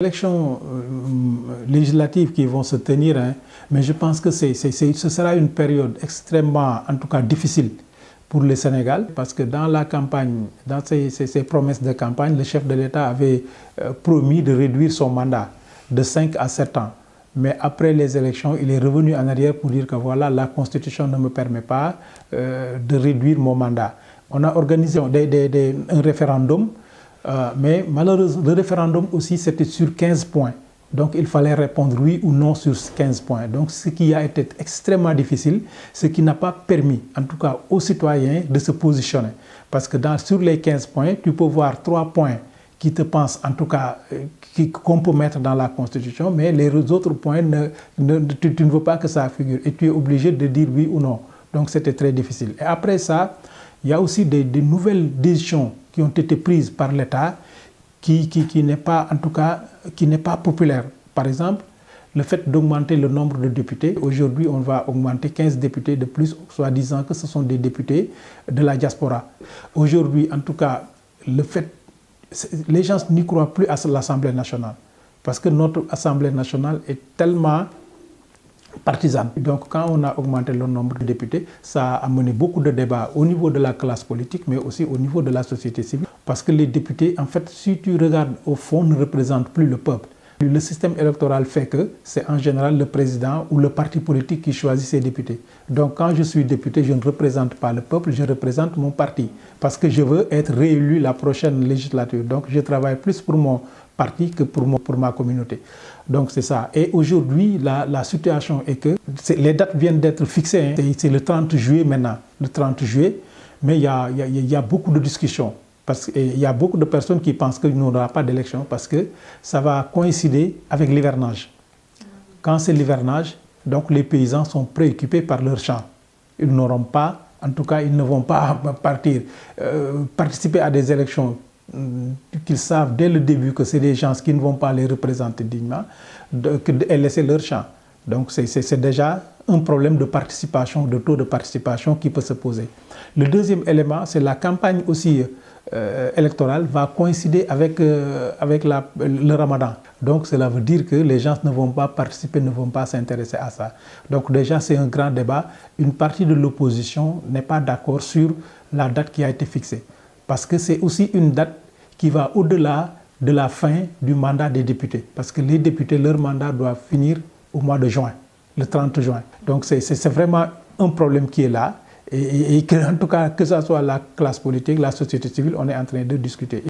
Élections législatives qui vont se tenir, mais je pense que ce sera une période extrêmement, en tout cas difficile pour le Sénégal, parce que dans la campagne, dans ses promesses de campagne, le chef de l'État avait promis de réduire son mandat de 5 à 7 ans. Mais après les élections, il est revenu en arrière pour dire que voilà, la Constitution ne me permet pas de réduire mon mandat. On a organisé un référendum, mais malheureusement, le référendum aussi, c'était sur 15 points. Donc, il fallait répondre oui ou non sur 15 points. Donc, ce qui a été extrêmement difficile, ce qui n'a pas permis, en tout cas aux citoyens, de se positionner. Parce que sur les 15 points, tu peux voir 3 points qui te pensent, en tout cas, qu'on peut mettre dans la Constitution, mais les autres points, tu ne veux pas que ça figure. Et tu es obligé de dire oui ou non. Donc, c'était très difficile. Et après ça, il y a aussi des nouvelles décisions qui ont été prises par l'État qui n'est pas, en tout cas, qui n'est pas populaire. Par exemple, le fait d'augmenter le nombre de députés. Aujourd'hui, on va augmenter 15 députés de plus, soit disant que ce sont des députés de la diaspora. Aujourd'hui, en tout cas, les gens n'y croient plus à l'Assemblée nationale. Parce que notre Assemblée nationale est tellement partisane. Donc quand on a augmenté le nombre de députés, ça a amené beaucoup de débats au niveau de la classe politique, mais aussi au niveau de la société civile. Parce que les députés, en fait, si tu regardes au fond, ne représentent plus le peuple. Le système électoral fait que c'est en général le président ou le parti politique qui choisit ses députés. Donc quand je suis député, je ne représente pas le peuple, je représente mon parti. Parce que je veux être réélu la prochaine législature. Donc je travaille plus pour mon parti que pour ma communauté. Donc c'est ça. Et aujourd'hui, la situation est que les dates viennent d'être fixées. C'est le 30 juillet maintenant, le 30 juillet. Mais il y a beaucoup de discussions. Parce qu'il y a beaucoup de personnes qui pensent qu'il n'y aura pas d'élection parce que ça va coïncider avec l'hivernage. Quand c'est l'hivernage, donc les paysans sont préoccupés par leurs champs. Ils n'auront pas, en tout cas, ils ne vont pas participer à des élections qu'ils savent dès le début que c'est des gens qui ne vont pas les représenter dignement et laisser leur champ. Donc c'est déjà un problème de participation, de taux de participation qui peut se poser. Le deuxième élément, c'est la campagne aussi électorale va coïncider avec le ramadan. Donc cela veut dire que les gens ne vont pas participer, ne vont pas s'intéresser à ça. Donc déjà c'est un grand débat. Une partie de l'opposition n'est pas d'accord sur la date qui a été fixée. Parce que c'est aussi une date qui va au-delà de la fin du mandat des députés. Parce que les députés, leur mandat doit finir au mois de juin, le 30 juin. Donc c'est vraiment un problème qui est là. Et que, en tout cas, que ce soit la classe politique, la société civile, on est en train de discuter.